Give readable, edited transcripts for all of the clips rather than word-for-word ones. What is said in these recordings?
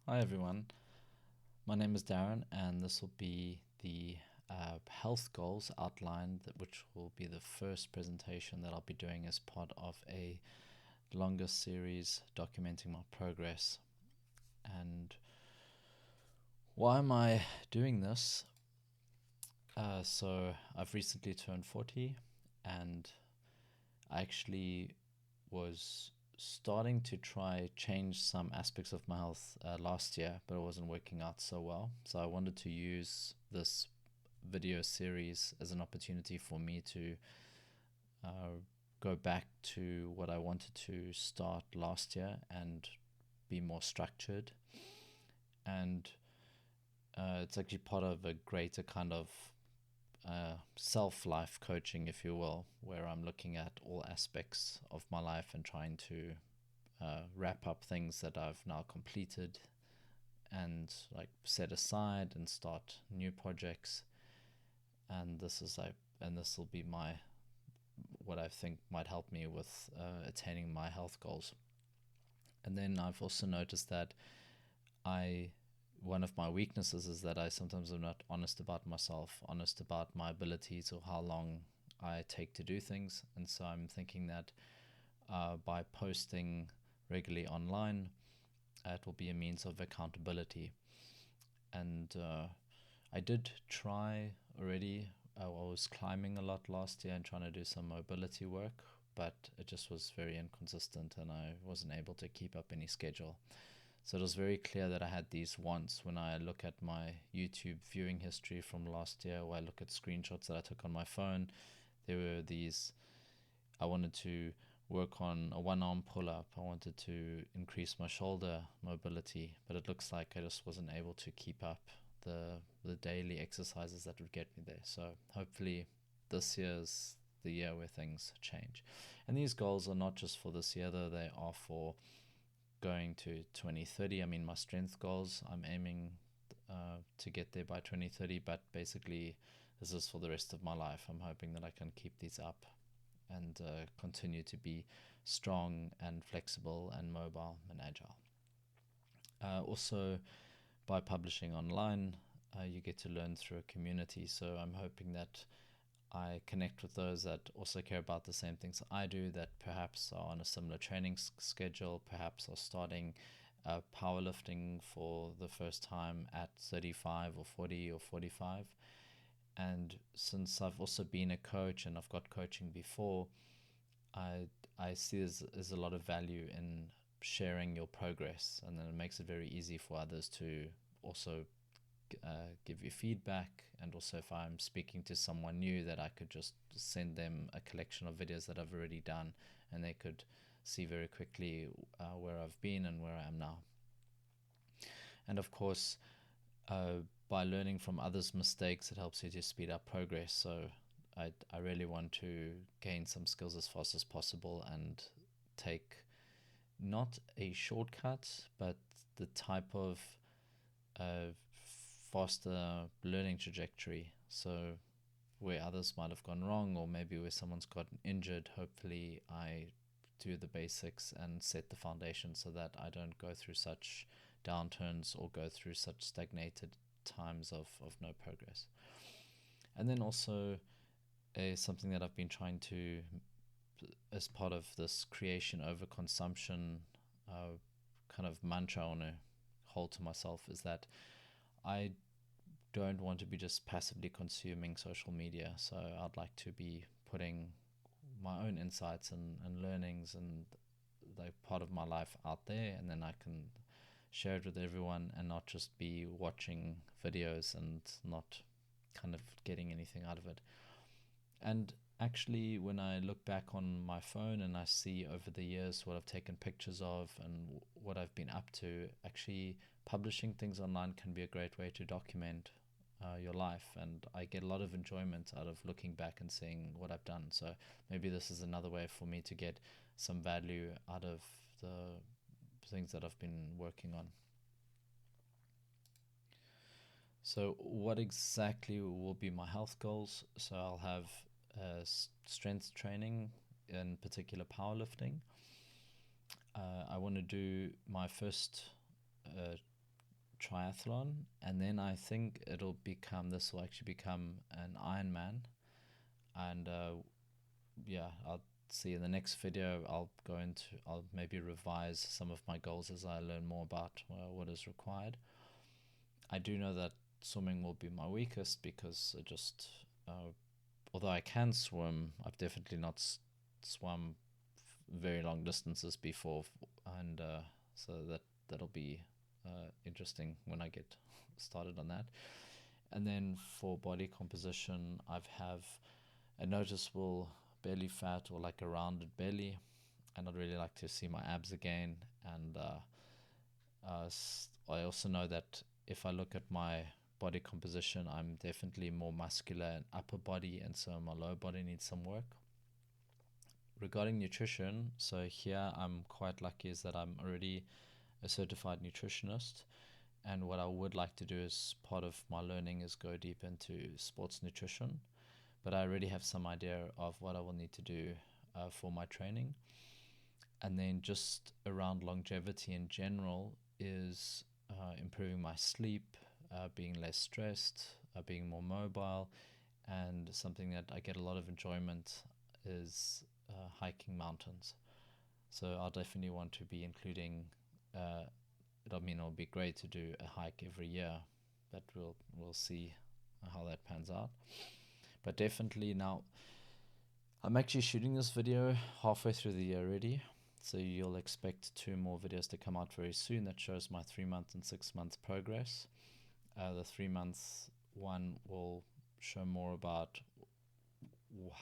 Hi everyone, my name is Darren, and this will be the health goals outline, which will be the first presentation that I'll be doing as part of a longer series documenting my progress. And why am I doing this? So I've recently turned 40, and I actually was starting to try change some aspects of my health last year, but it wasn't working out so well. So I wanted to use this video series as an opportunity for me to uh, go back to what I wanted to start last year and be more structured. And it's actually part of a greater kind of self life coaching, if you will, where I'm looking at all aspects of my life and trying to wrap up things that I've now completed and like set aside and start new projects. And this will be my what I think might help me with attaining my health goals. And then I've also noticed that I one of my weaknesses is that I sometimes am not honest about myself, honest about my abilities or how long I take to do things. And so I'm thinking that by posting regularly online, it will be a means of accountability. And I did try already. I was climbing a lot last year and trying to do some mobility work, but it just was very inconsistent and I wasn't able to keep up any schedule. So it was very clear that I had these wants when I look at my YouTube viewing history from last year, or I look at screenshots that I took on my phone. There were these, I wanted to work on a one arm pull up, I wanted to increase my shoulder mobility, but it looks like I just wasn't able to keep up the daily exercises that would get me there. So hopefully this year's the year where things change. And these goals are not just for this year though, they are for going to 2030. I mean, my strength goals, I'm aiming to get there by 2030, but basically, this is for the rest of my life. I'm hoping that I can keep these up and continue to be strong and flexible and mobile and agile. Also, by publishing online, you get to learn through a community. So I'm hoping that I connect with those that also care about the same things I do, that perhaps are on a similar training schedule, perhaps are starting powerlifting for the first time at 35 or 40 or 45. And since I've also been a coach and I've got coaching before, I, I see there's a lot of value in sharing your progress, and then it makes it very easy for others to also give you feedback. And also, if I'm speaking to someone new, that I could just send them a collection of videos that I've already done, and they could see very quickly where I've been and where I am now. And of course, by learning from others' mistakes, it helps you to speed up progress. So I really want to gain some skills as fast as possible and take not a shortcut, but the type of uh, faster learning trajectory. So where others might have gone wrong, or maybe where someone's gotten injured, hopefully I do the basics and set the foundation so that I don't go through such downturns or go through such stagnated times of no progress. And then also something that I've been trying to, as part of this creation over consumption kind of mantra I want to hold to myself, is that I don't want to be just passively consuming social media. So I'd like to be putting my own insights and learnings and like part of my life out there, and then I can share it with everyone and not just be watching videos and not kind of getting anything out of it. And actually, when I look back on my phone and I see over the years what I've taken pictures of and what I've been up to, actually publishing things online can be a great way to document your life. And I get a lot of enjoyment out of looking back and seeing what I've done. So maybe this is another way for me to get some value out of the things that I've been working on. So, what exactly will be my health goals? So, I'll have strength training, in particular powerlifting. I want to do my first uh, triathlon, and then I think this will actually become an Ironman. And yeah, I'll see in the next video. I'll maybe revise some of my goals as I learn more about what is required. I do know that swimming will be my weakest because although I can swim, I've definitely not swum very long distances before, and so that'll be interesting when I get started on that. And then for body composition, I've have a noticeable belly fat, or like a rounded belly, and I'd really like to see my abs again. And I also know that if I look at my body composition, I'm definitely more muscular in upper body, and so my lower body needs some work. Regarding nutrition, so here I'm quite lucky is that I'm already a certified nutritionist, and what I would like to do as part of my learning is go deep into sports nutrition, but I already have some idea of what I will need to do for my training. And then just around longevity in general is improving my sleep, being less stressed, being more mobile, and something that I get a lot of enjoyment is hiking mountains. So I'll definitely want to be including. It'll be great to do a hike every year, but we'll see how that pans out. But definitely now, I'm actually shooting this video halfway through the year already, so you'll expect 2 more videos to come out very soon that shows my 3-month and 6-month progress. The 3 months one will show more about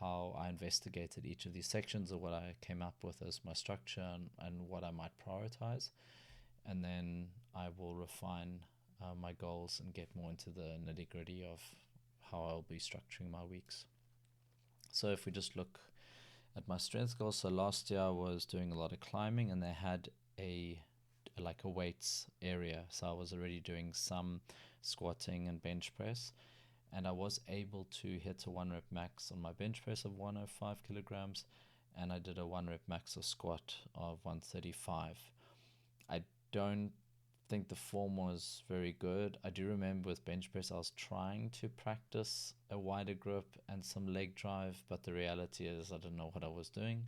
how I investigated each of these sections, or what I came up with as my structure, and what I might prioritize. And then I will refine my goals and get more into the nitty-gritty of how I'll be structuring my weeks. So if we just look at my strength goals, so last year I was doing a lot of climbing, and they had a weights area, so I was already doing some squatting and bench press, and I was able to hit a 1 rep max on my bench press of 105 kilograms, and I did a 1 rep max of squat of 135. I don't think the form was very good. I do remember with bench press I was trying to practice a wider grip and some leg drive, but the reality is I don't know what I was doing.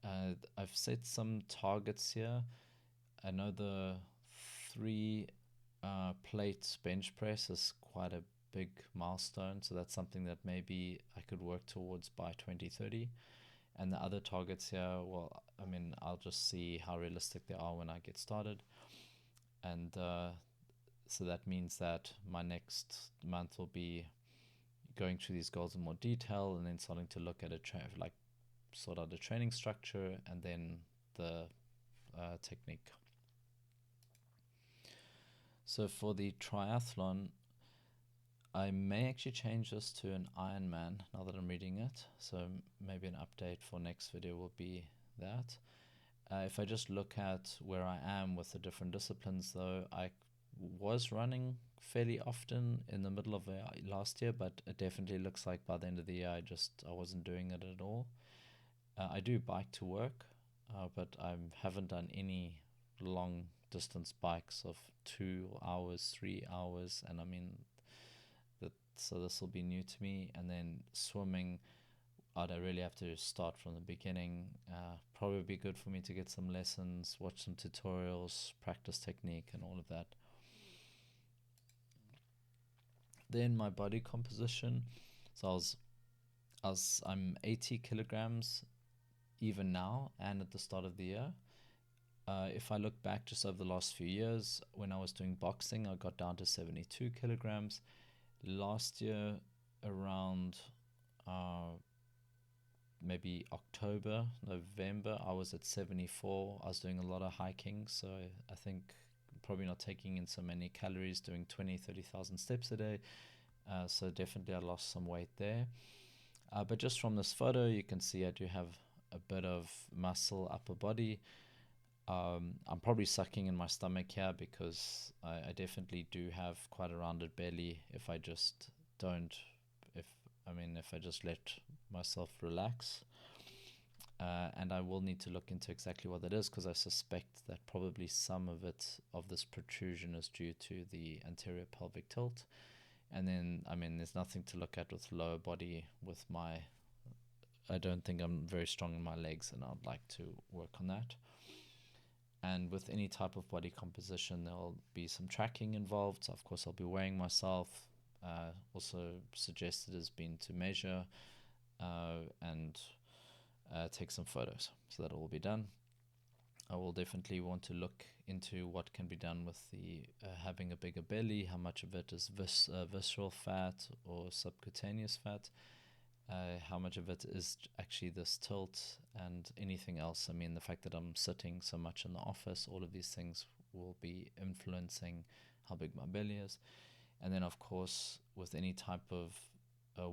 I've set some targets here. I know the 3 plate bench press is quite a big milestone, so that's something that maybe I could work towards by 2030. And the other targets here, well, I'll just see how realistic they are when I get started. And so that means that my next month will be going through these goals in more detail, and then starting to look at sort out the training structure, and then the technique. So for the triathlon, I may actually change this to an Ironman now that I'm reading it. So maybe an update for next video will be that. If I just look at where I am with the different disciplines, though, I was running fairly often in the middle of last year, but it definitely looks like by the end of the year I wasn't doing it at all. I do bike to work, but I haven't done any long distance bikes of 2 hours, 3 hours, and so this will be new to me. And then swimming, I'd really have to start from the beginning. Probably be good for me to get some lessons, watch some tutorials, practice technique, and all of that. Then my body composition. So I'm 80 kilograms even now and at the start of the year. If I look back just over the last few years, when I was doing boxing, I got down to 72 kilograms. Last year, around maybe October, November, I was at 74. I was doing a lot of hiking, so I think probably not taking in so many calories, doing 30,000 steps a day. So definitely I lost some weight there. But just from this photo, you can see I do have a bit of muscle upper body. I'm probably sucking in my stomach here because I definitely do have quite a rounded belly if I just if I just let myself relax. And I will need to look into exactly what that is, because I suspect that probably some of this protrusion is due to the anterior pelvic tilt. And then, I mean, there's nothing to look at with lower body. I don't think I'm very strong in my legs, and I'd like to work on that. And with any type of body composition, there'll be some tracking involved. So of course, I'll be weighing myself. Also suggested has been to measure and take some photos. So that'll all be done. I will definitely want to look into what can be done with the having a bigger belly, how much of it is visceral fat or subcutaneous fat, how much of it is actually this tilt, and anything else. I mean, the fact that I'm sitting so much in the office, all of these things will be influencing how big my belly is. And then, of course, with any type of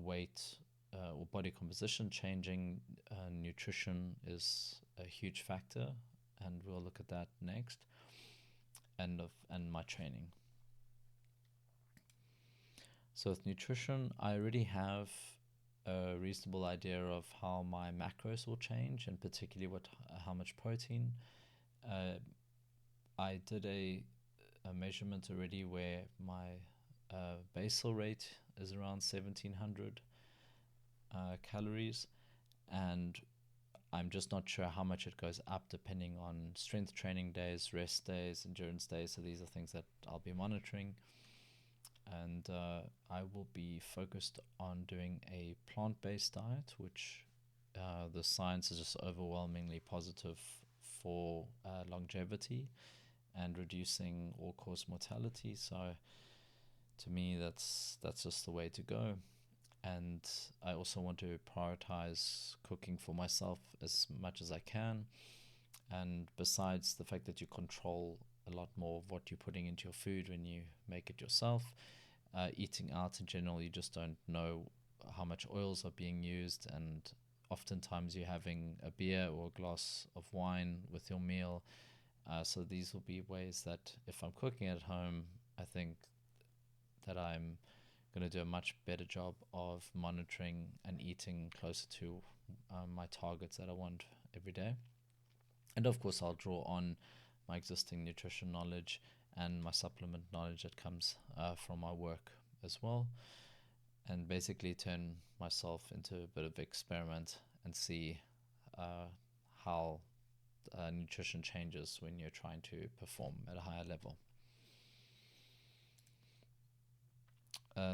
weight or body composition changing, nutrition is a huge factor, and we'll look at that next. And my training. So with nutrition, I already have a reasonable idea of how my macros will change, and particularly how much protein. I did a measurement already where my basal rate is around 1700 calories, and I'm just not sure how much it goes up depending on strength training days, rest days, endurance days. So these are things that I'll be monitoring. And I will be focused on doing a plant-based diet, which the science is just overwhelmingly positive for longevity and reducing all-cause mortality. So to me, that's just the way to go. And I also want to prioritize cooking for myself as much as I can. And besides the fact that you control a lot more of what you're putting into your food when you make it yourself, eating out in general, you just don't know how much oils are being used, and oftentimes you're having a beer or a glass of wine with your meal. So these will be ways that if I'm cooking at home, I think that I'm going to do a much better job of monitoring and eating closer to my targets that I want every day. And of course, I'll draw on my existing nutrition knowledge and my supplement knowledge that comes from my work as well, and basically turn myself into a bit of experiment and see how nutrition changes when you're trying to perform at a higher level.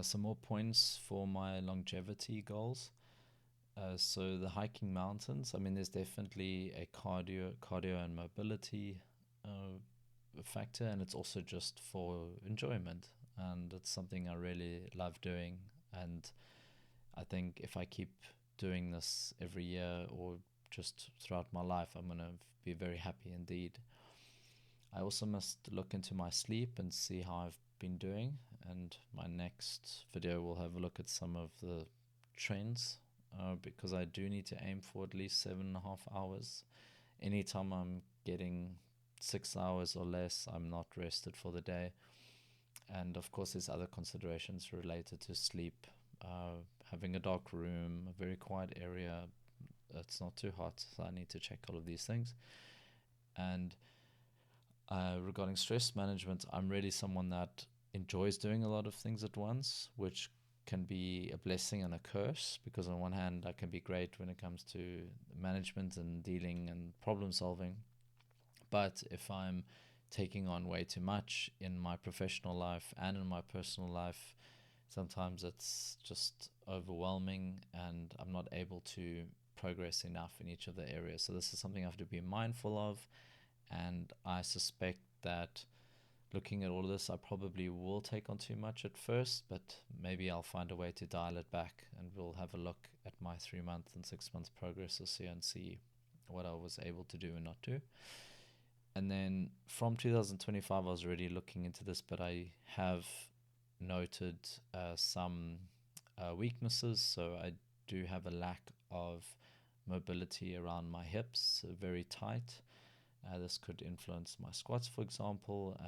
Some more points for my longevity goals. So the hiking mountains, I mean, there's definitely a cardio and mobility factor, and it's also just for enjoyment, and it's something I really love doing. And I think if I keep doing this every year or just throughout my life, I'm going to be very happy indeed. I also must look into my sleep and see how I've been doing, and my next video will have a look at some of the trends, because I do need to aim for at least 7.5 hours. Anytime I'm getting 6 hours or less, I'm not rested for the day. And of course, there's other considerations related to sleep. Having a dark room, a very quiet area, it's not too hot, so I need to check all of these things. And regarding stress management, I'm really someone that enjoys doing a lot of things at once, which can be a blessing and a curse, because on one hand, I can be great when it comes to management and dealing and problem solving. But if I'm taking on way too much in my professional life and in my personal life, sometimes it's just overwhelming and I'm not able to progress enough in each of the areas. So this is something I have to be mindful of, and I suspect that looking at all of this, I probably will take on too much at first, but maybe I'll find a way to dial it back, and we'll have a look at my 3-month and 6-month progress this year and see what I was able to do and not do. And then from 2025, I was already looking into this, but I have noted some weaknesses. So I do have a lack of mobility around my hips, very tight. This could influence my squats, for example.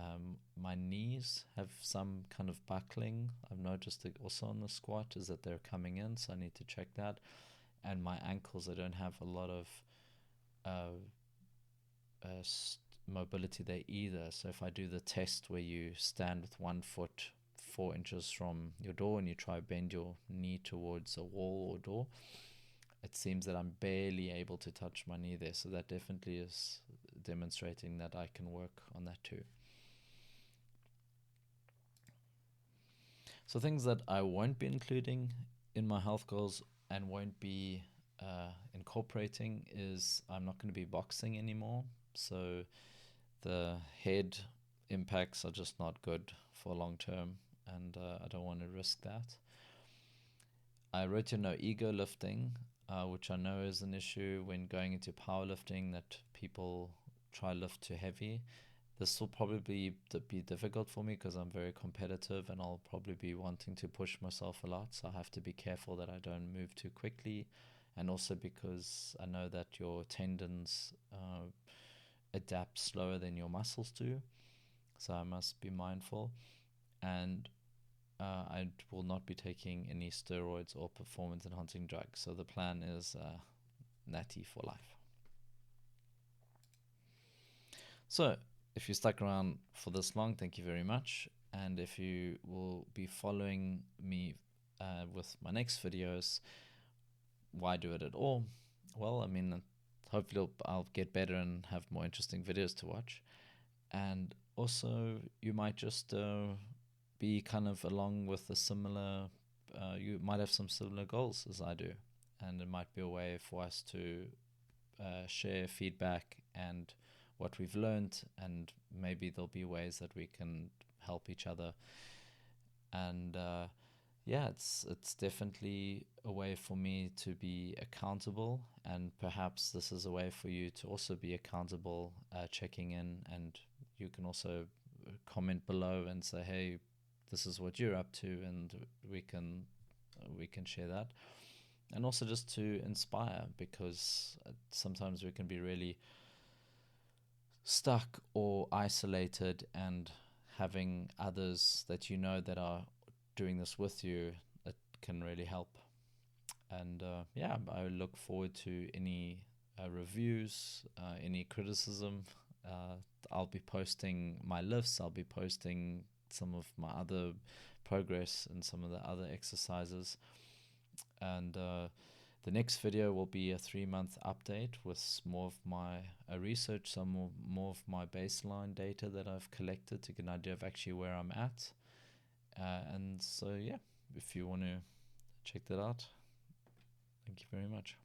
My knees have some kind of buckling. I've noticed it also on the squat, is that they're coming in, so I need to check that. And my ankles, I don't have a lot of uh, mobility there either. So if I do the test where you stand with 1 foot 4 inches from your door and you try to bend your knee towards a wall or door, it seems that I'm barely able to touch my knee there. So that definitely is demonstrating that I can work on that too. So things that I won't be including in my health goals and won't be incorporating is I'm not going to be boxing anymore. So the head impacts are just not good for long term, and I don't want to risk that. I wrote no ego lifting, which I know is an issue when going into powerlifting, that people try lift too heavy. This will probably be difficult for me because I'm very competitive and I'll probably be wanting to push myself a lot. So I have to be careful that I don't move too quickly. And also because I know that your tendons adapt slower than your muscles do. So I must be mindful. And I will not be taking any steroids or performance enhancing drugs. So the plan is natty for life. So if you stuck around for this long, thank you very much. And if you will be following me with my next videos, why do it at all? Well, I mean, hopefully I'll get better and have more interesting videos to watch. And also, you might just be kind of along with a similar, you might have some similar goals as I do. And it might be a way for us to share feedback and what we've learned, and maybe there'll be ways that we can help each other. And yeah, it's definitely a way for me to be accountable, and perhaps this is a way for you to also be accountable, checking in, and you can also comment below and say, hey, this is what you're up to, and we can share that. And also just to inspire, because sometimes we can be really stuck or isolated, and having others that you know that are doing this with you, it can really help. And yeah, I look forward to any reviews, any criticism. I'll be posting my lifts, I'll be posting some of my other progress and some of the other exercises. And the next video will be a 3-month update with more of my research, some more of my baseline data that I've collected to get an idea of actually where I'm at. And so, yeah, if you want to check that out, thank you very much.